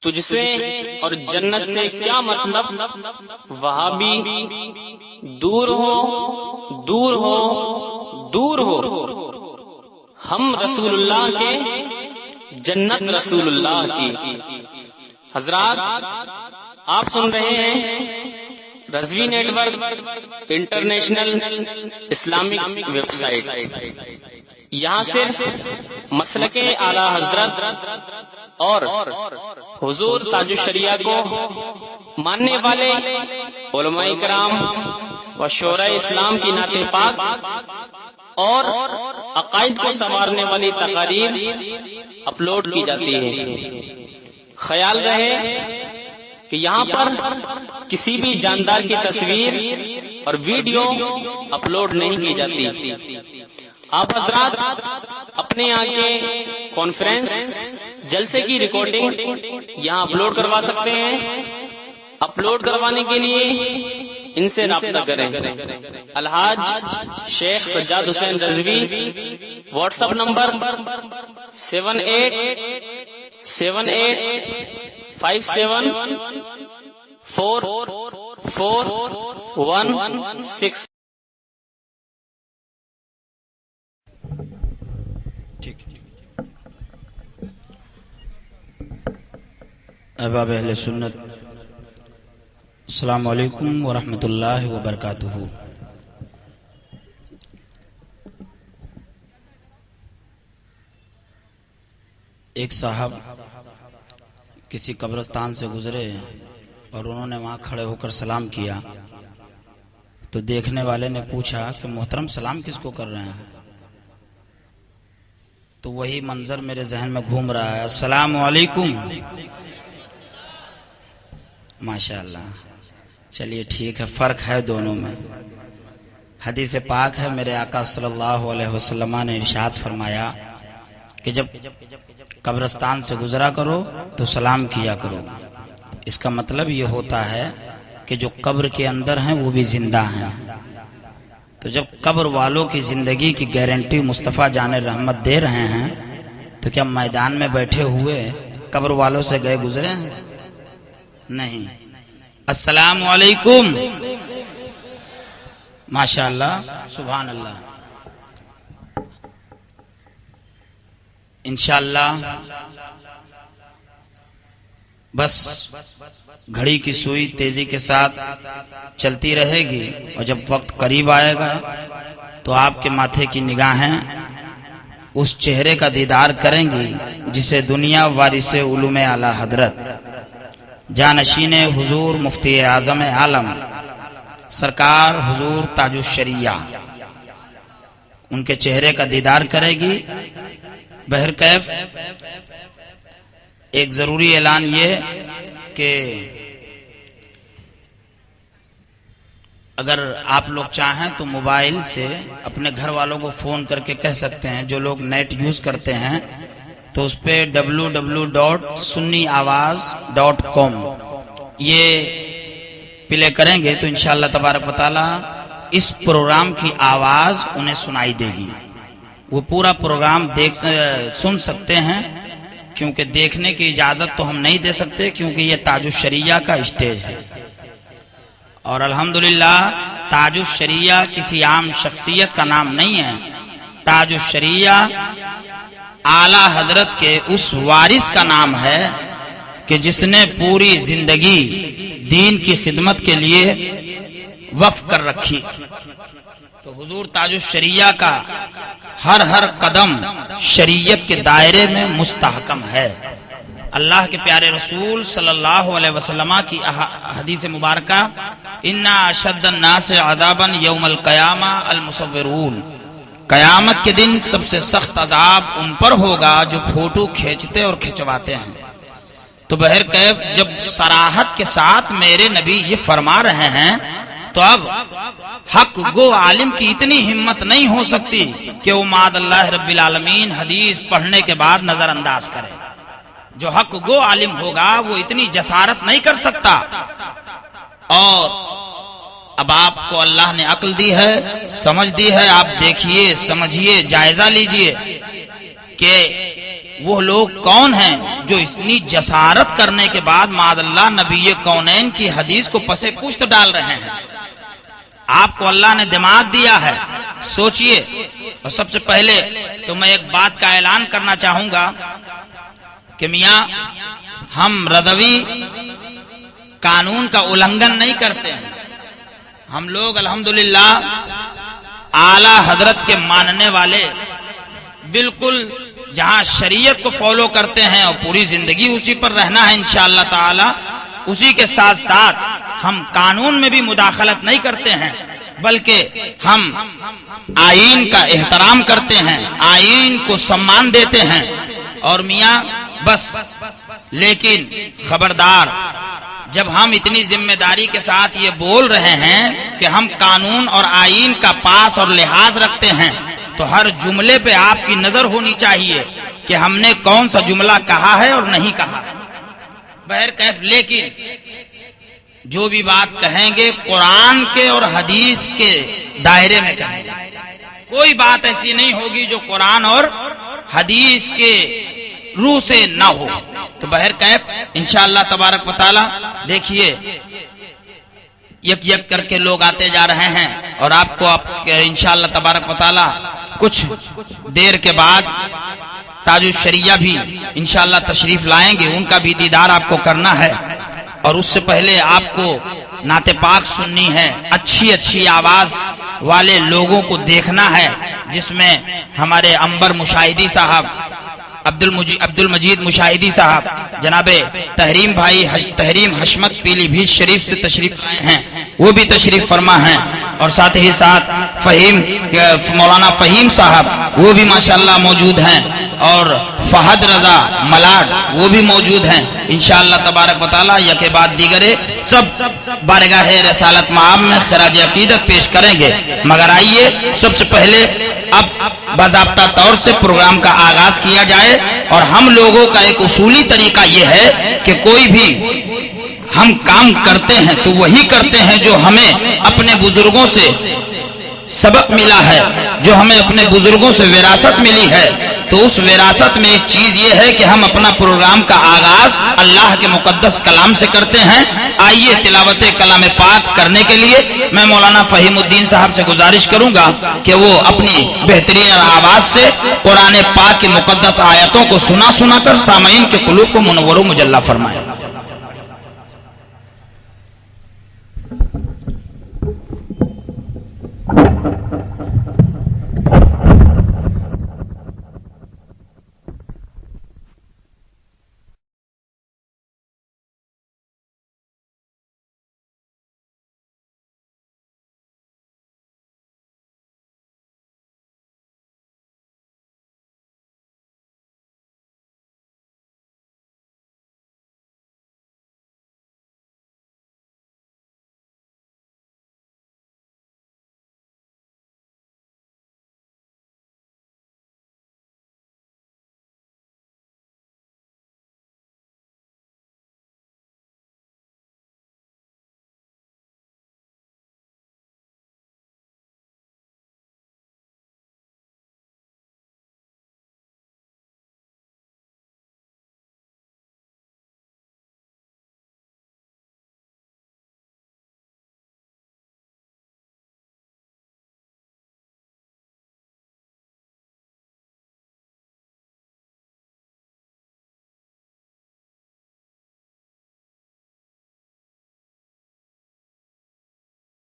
تجھ سے اور جنت سے کیا مطلب، وہابی دور ہو دور ہو دور ہو، ہم رسول اللہ کے، جنت رسول اللہ کی۔ حضرات آپ سن رہے ہیں Rizvi network international Islamic website. یہاں صرف مسلک اعلی حضرت اور حضور تاج الشریعہ کو ماننے والے علماء کرام و شعراء اسلام کی نعت پاک اور عقائد کو سنوارنے والی تقاریر اپلوڈ کی جاتی ہے۔ خیال رہے کہ یہاں پر کسی بھی جاندار کی تصویر اور ویڈیو اپلوڈ نہیں کی جاتی۔ آپ حضرات اپنے یہاں کے کانفرنس جلسے کی ریکارڈنگ یہاں اپلوڈ کروا سکتے ہیں۔ اپلوڈ کروانے کے لیے ان سے رابطہ کریں۔ الحاج شیخ سجاد حسین رضوی، واٹس ایپ نمبر 7857474416۔ احباب اہل سنت، السلام علیکم ورحمۃ اللہ وبرکاتہ۔ ایک صاحب کسی قبرستان سے گزرے اور انہوں نے وہاں کھڑے ہو کر سلام کیا، تو دیکھنے والے نے پوچھا کہ محترم سلام کس کو کر رہے ہیں؟ تو وہی منظر میرے ذہن میں گھوم رہا ہے، السلام علیکم۔ ماشاءاللہ، چلیے ٹھیک ہے، فرق ہے دونوں میں۔ حدیث پاک ہے، میرے آقا صلی اللہ علیہ وسلم نے ارشاد فرمایا کہ جب قبرستان سے گزرا کرو تو سلام کیا کرو۔ اس کا مطلب یہ ہوتا ہے کہ جو قبر کے اندر ہیں وہ بھی زندہ ہیں۔ تو جب قبر والوں کی زندگی کی گارنٹی مصطفیٰ جان رحمت دے رہے ہیں، تو کیا میدان میں بیٹھے ہوئے قبر والوں سے گئے گزرے ہیں؟ نہیں۔ السلام علیکم، ماشاءاللہ، سبحان اللہ۔ انشاءاللہ بس گھڑی کی سوئی تیزی کے ساتھ چلتی رہے گی، اور جب وقت قریب آئے گا تو آپ کے ماتھے کی نگاہیں اس چہرے کا دیدار کریں گی جسے دنیا وارث علوم اعلی حضرت جانشین حضور مفتی اعظم عالم سرکار حضور تاج الشریعہ ان کے چہرے کا دیدار کرے گی۔ بہرکیف ایک ضروری اعلان یہ کہ اگر آپ لوگ چاہیں تو موبائل سے اپنے گھر والوں کو فون کر کے کہہ سکتے ہیں، جو لوگ نیٹ یوز کرتے ہیں تو اس پہ www.sunniawaz.com یہ پلے کریں گے تو انشاءاللہ تبارک و تعالی اس پروگرام کی آواز انہیں سنائی دے گی۔ وہ پورا پروگرام سن سکتے ہیں، کیونکہ دیکھنے کی اجازت تو ہم نہیں دے سکتے کیونکہ یہ تاج الشریعہ کا اسٹیج ہے، اور الحمدللہ تاج الشریعہ کسی عام شخصیت کا نام نہیں ہے۔ تاج الشریعہ اعلی حضرت کے اس وارث کا نام ہے کہ جس نے پوری زندگی دین کی خدمت کے لیے وقف کر رکھی۔ تو حضور تاج الشریعہ کا ہر قدم شریعت کے دائرے میں مستحکم ہے۔ اللہ کے پیارے رسول صلی اللہ علیہ وسلم کی حدیث مبارکہ، اِنَّا أَشَدَّ النَّاسِ عَذَابًا يَوْمَ الْقِيَامَةِ الْمُصَوِّرُونَ، قیامت کے دن سب سے سخت عذاب ان پر ہوگا جو فوٹو کھینچتے اور کھنچواتے ہیں۔ تو بہرکیف جب صراحت کے ساتھ میرے نبی یہ فرما رہے ہیں تو اب حق گو عالم کی اتنی ہمت نہیں ہو سکتی کہ وہ معاذ اللہ رب العالمین حدیث پڑھنے کے بعد نظر انداز کرے۔ جو حق گو عالم ہوگا وہ اتنی جسارت نہیں کر سکتا۔ اور اب آپ کو اللہ نے عقل دی ہے، سمجھ دی ہے، آپ دیکھیے، سمجھیے، جائزہ لیجئے کہ وہ لوگ کون ہیں جو اتنی جسارت کرنے کے بعد معاذ اللہ نبی کونین کی حدیث کو پسے پشت ڈال رہے ہیں. آپ کو اللہ نے دماغ دیا ہے، سوچئے. اور سب سے پہلے تو میں ایک بات کا اعلان کرنا چاہوں گا کہ میاں ہم رضوی قانون کا النگھن نہیں کرتے ہیں. ہم لوگ الحمدللہ اعلی حضرت کے ماننے والے، بالکل جہاں شریعت کو فالو کرتے ہیں اور پوری زندگی اسی پر رہنا ہے انشاءاللہ تعالی. اسی کے ساتھ ساتھ ہم قانون میں بھی مداخلت نہیں کرتے ہیں، بلکہ ہم آئین کا احترام کرتے ہیں، آئین کو سمان دیتے ہیں. اور میاں بس لیکن خبردار، جب ہم اتنی ذمہ داری کے ساتھ یہ بول رہے ہیں کہ ہم قانون اور آئین کا پاس اور لحاظ رکھتے ہیں، تو ہر جملے پہ آپ کی نظر ہونی چاہیے کہ ہم نے کون سا جملہ کہا ہے اور نہیں کہا. بہرکیف لیکن جو بھی بات کہیں گے قرآن کے اور حدیث کے دائرے میں کہیں گے. کوئی بات ایسی نہیں ہوگی جو قرآن اور حدیث کے روح سے نہ ہو. تو بہرکیف انشاءاللہ تبارک و تعالی دیکھیے یک یک کر کے لوگ آتے جا رہے ہیں، اور آپ کو انشاءاللہ تبارک و تعالی کچھ دیر کے بعد تاج الشریعہ بھی انشاءاللہ تشریف لائیں گے، ان کا بھی دیدار آپ کو کرنا ہے. اور اس سے پہلے آپ کو نعت پاک سننی ہے، اچھی اچھی آواز والے لوگوں کو دیکھنا ہے، جس میں ہمارے عنبر مشاہدی صاحب، عبد المجید مشاہدی صاحب، جناب تحریم بھائی تحریم حشمت پیلی بھیت شریف سے تشریف لائے ہیں، وہ بھی تشریف فرما ہیں. اور ساتھ ہی ساتھ مولانا فہیم صاحب وہ بھی ماشاءاللہ موجود ہیں، اور فہد رضا ملاڈ وہ بھی موجود ہیں. انشاءاللہ تبارک و تعالی یکے بعد دیگرے سب بارگاہ رسالت مآب میں خراج عقیدت پیش کریں گے. مگر آئیے سب سے پہلے اب باضابطہ طور سے پروگرام کا آغاز کیا جائے. اور ہم لوگوں کا ایک اصولی طریقہ یہ ہے کہ کوئی بھی ہم کام کرتے ہیں تو وہی کرتے ہیں جو ہمیں اپنے بزرگوں سے سبق ملا ہے، جو ہمیں اپنے بزرگوں سے وراثت ملی ہے. تو اس وراثت میں ایک چیز یہ ہے کہ ہم اپنا پروگرام کا آغاز اللہ کے مقدس کلام سے کرتے ہیں. آئیے تلاوت کلام پاک کرنے کے لیے میں مولانا فہیم الدین صاحب سے گزارش کروں گا کہ وہ اپنی بہترین آواز سے قرآن پاک کی مقدس آیتوں کو سنا کر سامعین کے قلوب کو منور و مجلہ فرمائیں.